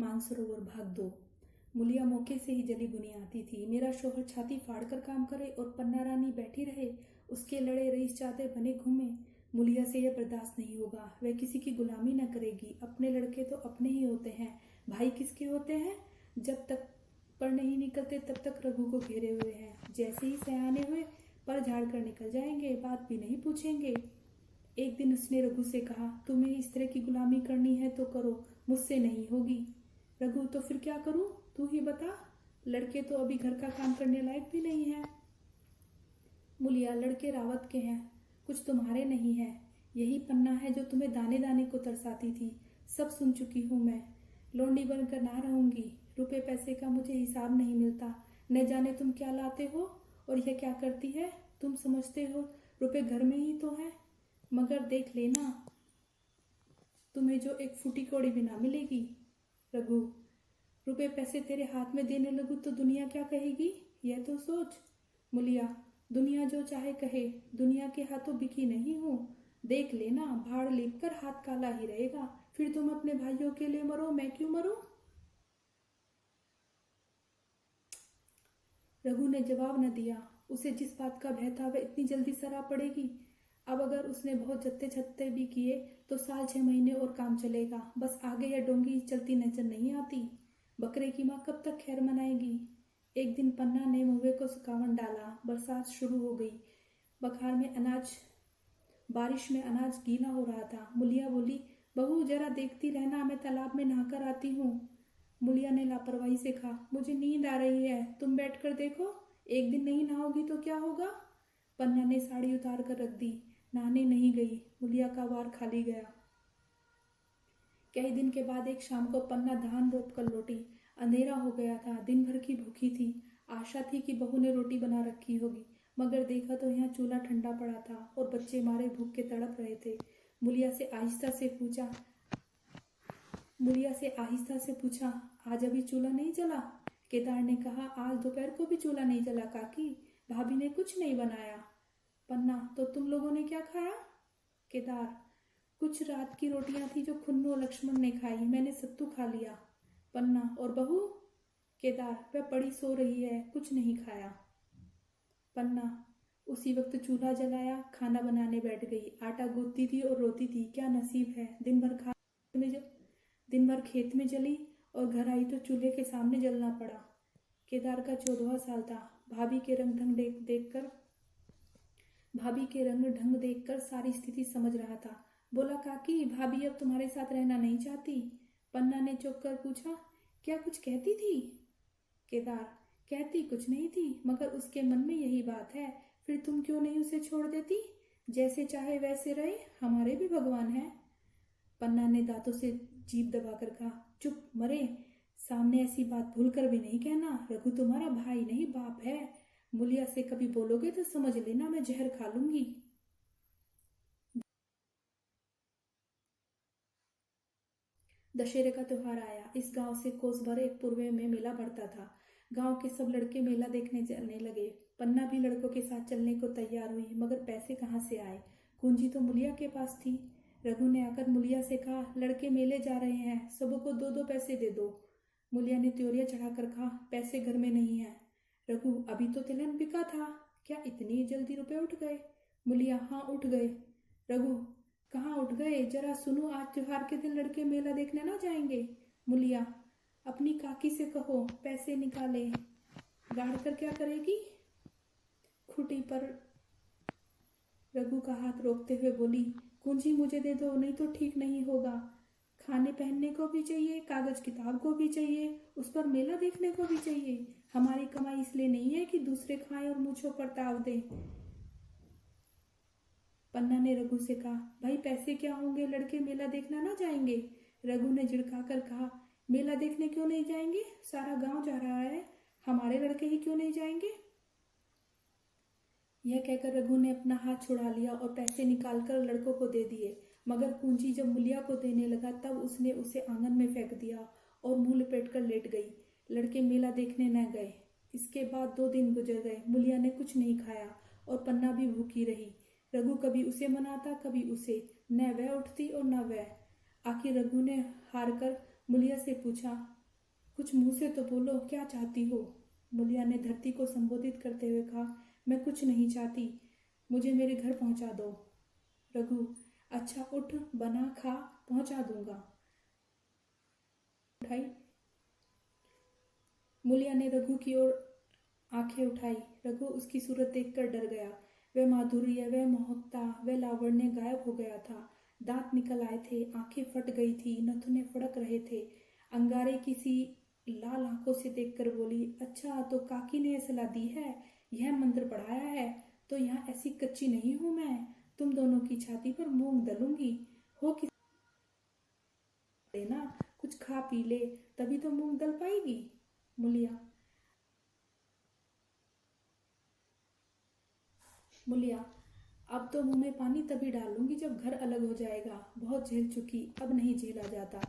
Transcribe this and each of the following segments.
मानसरोवर भाग 2। मुलिया मौके से ही जली बुनी आती थी। मेरा शोहर छाती फाड़कर काम करे और पन्ना रानी बैठी रहे, उसके लड़े रईस चादे बने घूमे। मुलिया से यह बर्दाश्त नहीं होगा। वह किसी की गुलामी न करेगी। अपने लड़के तो अपने ही होते हैं, भाई किसके होते हैं? जब तक पर नहीं निकलते तब तक रघु को घेरे हुए हैं। जैसे ही सयाने हुए पर झाड़ कर निकल जाएंगे, बात भी नहीं पूछेंगे। एक दिन उसने रघु से कहा, तुम्हें इस तरह की गुलामी करनी है तो करो, मुझसे नहीं होगी। रघु, तो फिर क्या करूं, तू ही बता। लड़के तो अभी घर का काम करने लायक भी नहीं है। मुलिया, लड़के रावत के हैं, कुछ तुम्हारे नहीं है। यही पन्ना है जो तुम्हें दाने दाने को तरसाती थी। सब सुन चुकी हूं मैं। लौंडी बनकर ना रहूंगी। रुपए पैसे का मुझे हिसाब नहीं मिलता। न जाने तुम क्या लाते हो और यह क्या करती है। तुम समझते हो रुपए घर में ही तो है, मगर देख लेना तुम्हें जो एक फूटी कौड़ी भी ना मिलेगी। रघु, रुपए पैसे तेरे हाथ में देने लगूं तो दुनिया क्या कहेगी, यह तो सोच। मुलिया, दुनिया जो चाहे कहे, दुनिया के हाथों बिकी नहीं हूं। देख लेना, भाड़ लीप कर हाथ काला ही रहेगा। फिर तुम अपने भाइयों के लिए मरो, मैं क्यों मरूं? रघु ने जवाब न दिया। उसे जिस बात का भय था वह इतनी जल्दी सरा पड़ेगी। अब अगर उसने बहुत जत्ते छत्ते भी किए तो साल 6 महीने और काम चलेगा। बस आगे यह डोंगी चलती नजर नहीं आती। बकरे की माँ कब तक खैर मनाएगी। एक दिन पन्ना ने मुँहे को सुकावन डाला। बरसात शुरू हो गई। बखार में अनाज बारिश में अनाज गीला हो रहा था। मुलिया बोली, बहू जरा देखती रहना, मैं तालाब में नहाकर आती हूँ। मुलिया ने लापरवाही से कहा, मुझे नींद आ रही है, तुम बैठकर देखो। एक दिन नहीं नहाओगी तो क्या होगा? पन्ना ने साड़ी उतार कर रख दी। नहाने नहीं गई। मुलिया का वार खाली गया। कई दिन के बाद एक शाम को पन्ना धान रोप कर लौटी। अंधेरा हो गया था। दिन भर की भूखी थी। आशा थी कि बहू ने रोटी बना रखी होगी, मगर देखा तो यहाँ चूल्हा ठंडा पड़ा था और बच्चे मारे भूख के तड़प रहे थे। मुलिया से आहिस्ता से पूछा, आज अभी चूल्हा नहीं जला? केदार ने कहा, आज दोपहर को भी चूल्हा नहीं जला काकी, भाभी ने कुछ नहीं बनाया। पन्ना, तो तुम लोगों ने क्या खाया? केदार, कुछ रात की रोटियां थी जो खुन्नू और लक्ष्मण ने खाई, मैंने सत्तू खा लिया। पन्ना, और बहू? केदार, वह पड़ी सो रही है, कुछ नहीं खाया। पन्ना, उसी वक्त चूल्हा जलाया, खाना बनाने बैठ गई। आटा गूंथती थी और रोती थी, क्या नसीब है। दिन भर खेत में जली और घर आई तो चूल्हे के सामने जलना पड़ा। केदार का 14वां साल था। भाभी के रंग ढंग देखकर सारी स्थिति समझ रहा था। बोला, काकी, भाभी अब तुम्हारे साथ रहना नहीं चाहती। पन्ना ने चौंक कर पूछा, क्या कुछ कहती थी? केदार, कहती कुछ नहीं थी, मगर उसके मन में यही बात है। फिर तुम क्यों नहीं उसे छोड़ देती? जैसे चाहे वैसे रहे, हमारे भी भगवान हैं। पन्ना ने दांतों से जीभ दबाकर कहा, चुप मरे, सामने ऐसी बात भूलकर भी नहीं कहना। रघु तुम्हारा भाई नहीं बाप है। मुलिया से कभी बोलोगे तो समझ लेना मैं जहर खा लूंगी। दशहरे का त्योहार आया। इस गांव से कोस भर एक पूर्वे में मेला पड़ता था। गांव के सब लड़के मेला देखने चलने लगे। पन्ना भी लड़कों के साथ चलने को तैयार हुई, मगर पैसे कहाँ से आए? कुंजी तो मुलिया के पास थी। रघु ने आकर मुलिया से कहा, लड़के मेले जा रहे हैं, सबको 2-2 पैसे दे दो। मुलिया ने त्योरिया चढ़ाकर कहा, पैसे घर में नहीं है। रघु, अभी तो तिलहन बिका था, क्या इतनी जल्दी रुपए उठ गए? मुलिया, हाँ उठ गए। रघु, कहाँ उठ गए, जरा सुनो, आज त्योहार के दिन लड़के मेला देखने ना जाएंगे? मुलिया, अपनी काकी से कहो पैसे निकाले। गाड़ कर क्या करेगी? खूंटी पर। रघु का हाथ रोकते हुए बोली, कुंजी मुझे दे दो, नहीं तो ठीक नहीं होगा। खाने पहनने को भी चाहिए, कागज किताब को भी चाहिए, उस पर मेला देखने को भी चाहिए। हमारी कमाई इसलिए नहीं है कि दूसरे खाएं और मुझों पर ताव दें। पन्ना ने रघु से कहा, भाई पैसे क्या होंगे, लड़के मेला देखना ना जाएंगे? रघु ने झिड़का कर कहा, मेला देखने क्यों नहीं जाएंगे, सारा गांव जा रहा है, हमारे लड़के ही क्यों नहीं जाएंगे? यह कहकर रघु ने अपना हाथ छुड़ा लिया और पैसे निकालकर लड़कों को दे दिए। मगर कुंजी जब मुलिया को देने लगा तब उसने उसे आंगन में फेंक दिया और मुंह लपेट कर लेट गई। लड़के मेला देखने न गए। इसके बाद 2 दिन गुजर गए। मुलिया ने कुछ नहीं खाया और पन्ना भी भूखी रही। रघु कभी उसे मनाता, कभी उसे। न वह उठती और न वह। आखिर रघु ने हार कर मुलिया से पूछा, कुछ मुंह से तो बोलो, क्या चाहती हो? मुलिया ने धरती को संबोधित करते हुए कहा, मैं कुछ नहीं चाहती, मुझे मेरे घर पहुंचा दो। रघु, अच्छा उठ, बना खा, पहुंचा दूंगा। उठाई। मुलिया ने रघु की ओर आंखें उठाई। रघु उसकी सूरत देखकर डर गया। वह माधुर्य, वह मोहकता, वह लावण्य गायब हो गया था। दांत निकल आए थे, आंखें फट गई थी, नथुने फड़क रहे थे। अंगारे किसी लाल आंखों से देखकर बोली, अच्छा तो काकी ने यह सलाह दी है, यह मंत्र पढ़ाया है, तो यहाँ ऐसी कच्ची नहीं हूं मैं, तुम दोनों की छाती पर मूंग दलूंगी। हो किसी लेना, कुछ खा पी ले, तभी तो मूंग दल पाएगी। मुलिया। मुलिया, अब तो मुंह में पानी तभी डालूंगी जब घर अलग हो जाएगा। बहुत झेल चुकी, अब नहीं झेला जाता।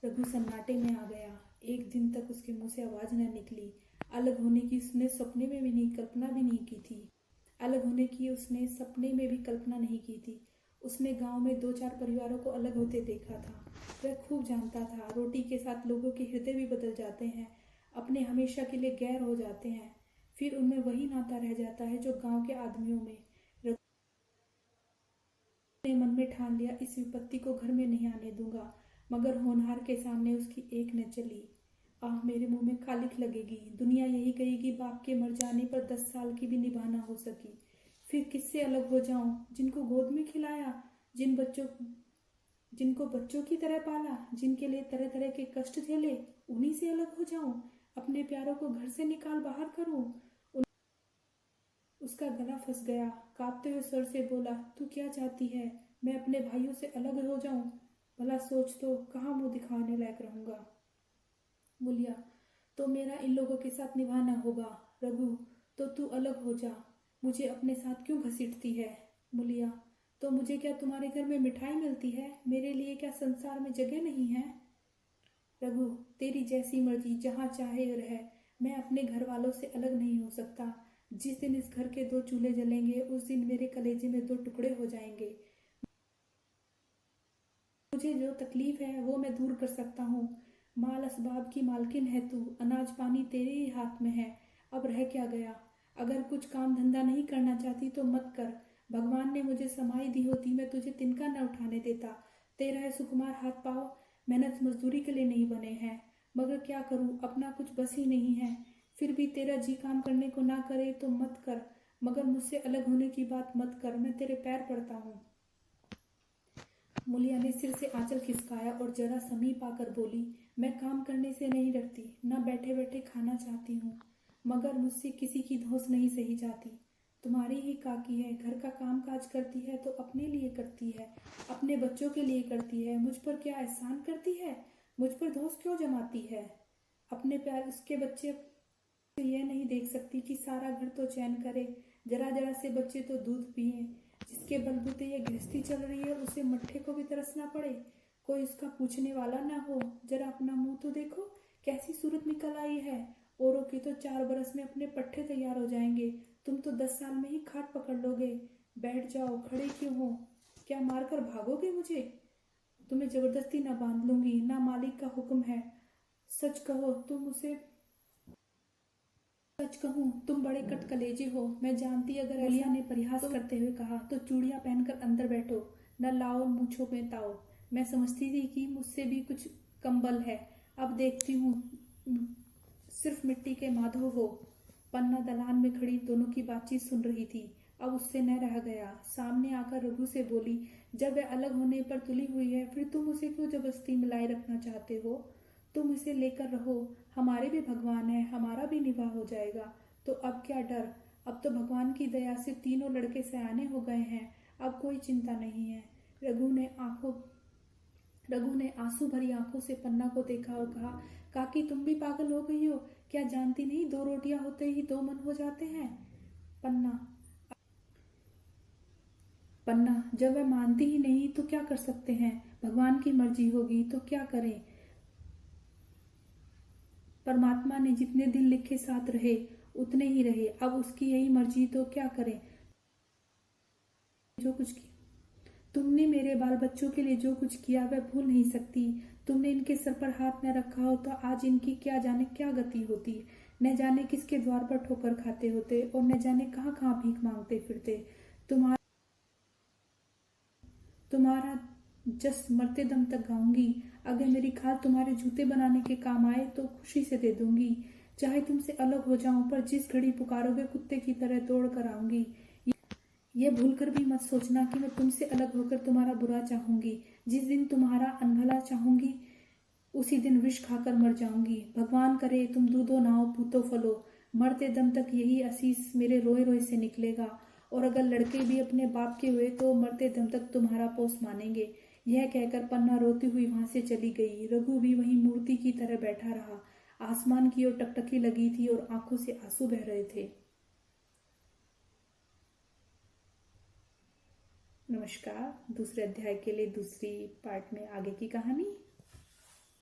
रघु सन्नाटे में आ गया। एक दिन तक उसके मुंह से आवाज न निकली। अलग होने की उसने सपने में भी नहीं कल्पना भी नहीं की थी। अलग होने की उसने सपने में भी कल्पना नहीं की थी। उसने गांव में 2-4 परिवारों को अलग होते देखा था। वह खूब जानता था, रोटी के साथ लोगों के हृदय भी बदल जाते हैं, अपने हमेशा के लिए गैर हो जाते हैं, फिर उनमें वही नाता रह जाता है जो गांव के आदमियों में। ने मन में ठान लिया, इस विपत्ति को घर में नहीं आने दूंगा। मगर होनहार के सामने उसकी एक न चली। आह, मेरे मुंह में खालिक लगेगी। दुनिया यही कहेगी, बाप के मर जाने पर 10 साल की भी निभाना ना हो सकी। फिर किससे अलग हो जाऊं? जिनको गोद में खिलाया, जिनको बच्चों की तरह पाला, जिनके लिए तरह तरह के कष्ट झेले, उन्हीं से अलग हो जाऊं? अपने प्यारों को घर से निकाल बाहर करूं? उसका गला फंस गया। कांपते हुए स्वर से बोला, तू क्या चाहती है? मैं अपने भाइयों से अलग हो जाऊं? भला सोच तो, कहाँ मुंह दिखाने लायक रहूंगा। मुलिया, तो मेरा इन लोगों के साथ निभाना होगा। रघु, तो तू अलग हो जा। मुझे अपने साथ क्यों घसीटती है? मुलिया, तो मुझे क्या तुम्हारे घर में मिठाई मिलती है? मेरे लिए क्या संसार में जगह नहीं है? रघु, तेरी जैसी मर्जी, जहाँ चाहे रह, मैं अपने घर वालों से अलग नहीं हो सकता। जिस दिन इस घर के 2 चूल्हे जलेंगे, उस दिन मेरे कलेजे में 2 टुकड़े हो जाएंगे। मुझे जो तकलीफ है वो मैं दूर कर सकता हूँ। माल असबाब की मालकिन है तू, अनाज पानी तेरे ही हाथ में है। अब रह क्या गया? अगर कुछ काम धंधा नहीं करना चाहती तो मत कर। भगवान ने मुझे समाई दी होती, मैं तुझे तिनका न उठाने देता। तेरा है सुकुमार हाथ पाँव, मेहनत मजदूरी के लिए नहीं बने हैं। मगर क्या करूँ, अपना कुछ बस ही नहीं है। फिर भी तेरा जी काम करने को ना करे तो मत कर, मगर मुझसे अलग होने की बात मत कर, मैं तेरे पैर पड़ता हूँ। मुलिया ने सिर से आंचल खिसकाया और जरा समीप आकर बोली, मैं काम करने से नहीं डरती, ना बैठे बैठे खाना चाहती हूँ, मगर मुझसे किसी की धौंस नहीं सही जाती। तुम्हारी ही काकी है, घर का काम काज करती है तो अपने लिए करती है, अपने बच्चों के लिए करती है। मुझ पर क्या एहसान करती है? मुझ पर धौंस क्यों जमाती है? अपने प्यार उसके बच्चे यह नहीं देख सकती कि सारा घर तो चैन करे, जरा जरा से बच्चे तो दूध पिए। जिसके बलबूते ये गृहस्थी चल रही है, उसे मट्ठे को भी तरसना पड़े, कोई उसका पूछने वाला ना हो। जरा अपना मुंह तो देखो, कैसी सूरत निकल आई है। औरों की तो 4 बरस में अपने पट्टे तैयार हो जाएंगे, तुम तो 10 साल में ही खाट पकड़ लोगे। बैठ जाओ, खड़े क्यों हो? क्या मारकर भागोगे मुझे? तुम्हें जबरदस्ती ना बांध लूंगी, ना मालिक का हुक्म है। सच कहो, सच कहूँ, तुम बड़े कटकलेजे हो। मैं जानती, अगर मुलिया ने परिहास करते हुए कहा, तो चूड़ियां पहनकर अंदर बैठो, न लाओ मूछों में ताओ। मैं समझती थी कि मुझसे भी कुछ कंबल है, अब देखती हूँ सिर्फ मिट्टी के माधो हो। पन्ना दलान में खड़ी दोनों की बातचीत सुन रही थी। अब उससे न रह गया। सामने आकर रघु से बोली, जब वह अलग होने पर तुली हुई है, फिर तुम उसे क्यों जबरदस्ती मिलाए रखना चाहते हो? तुम इसे लेकर रहो, हमारे भी भगवान है, हमारा भी निवाह हो जाएगा। तो अब क्या डर? अब तो भगवान की दया से तीनों लड़के सयाने हो गए हैं, अब कोई चिंता नहीं है। रघु ने आंसू भरी आंखों से पन्ना को देखा और कहा, काकी तुम भी पागल हो गई हो? क्या जानती नहीं, 2 रोटियां होते ही 2 मन हो जाते हैं? पन्ना, जब वह मानती ही नहीं तो क्या कर सकते हैं? भगवान की मर्जी होगी तो क्या करें? परमात्मा ने जितने दिन लिखे साथ रहे उतने ही रहे, अब उसकी यही मर्जी तो क्या करें? जो कुछ तुमने मेरे बाल बच्चों के लिए जो कुछ किया वह भूल नहीं सकती। तुमने इनके सर पर हाथ न रखा हो तो आज इनकी क्या जाने क्या गति होती। न जाने किसके द्वार पर ठोकर खाते होते और न जाने कहाँ कहाँ भीख मांगते फिरते। तुम्हारा तुम्हारा जस मरते दम तक गाऊंगी। अगर मेरी खाल तुम्हारे जूते बनाने के काम आए तो खुशी से दे दूंगी। चाहे तुमसे अलग हो जाऊं पर जिस घड़ी पुकारोगे कुत्ते की तरह दौड़ कर आऊंगी। यह भूलकर भी मत सोचना कि मैं तुमसे अलग होकर तुम्हारा बुरा चाहूंगी। जिस दिन तुम्हारा अनभला चाहूंगी उसी दिन विष खाकर मर जाऊंगी। भगवान करे तुम दूधो नाओ पूतो फलो। मरते दम तक यही आशीष मेरे रोए रोए से निकलेगा। और अगर लड़के भी अपने बाप के हुए तो मरते दम तक तुम्हारा पोस मानेंगे। यह कहकर पन्ना रोती हुई वहां से चली गई। रघु भी वहीं मूर्ति की तरह बैठा रहा। आसमान की ओर टकटकी लगी थी और आंखों से आंसू बह रहे थे। नमस्कार। दूसरे अध्याय के लिए दूसरी पार्ट में आगे की कहानी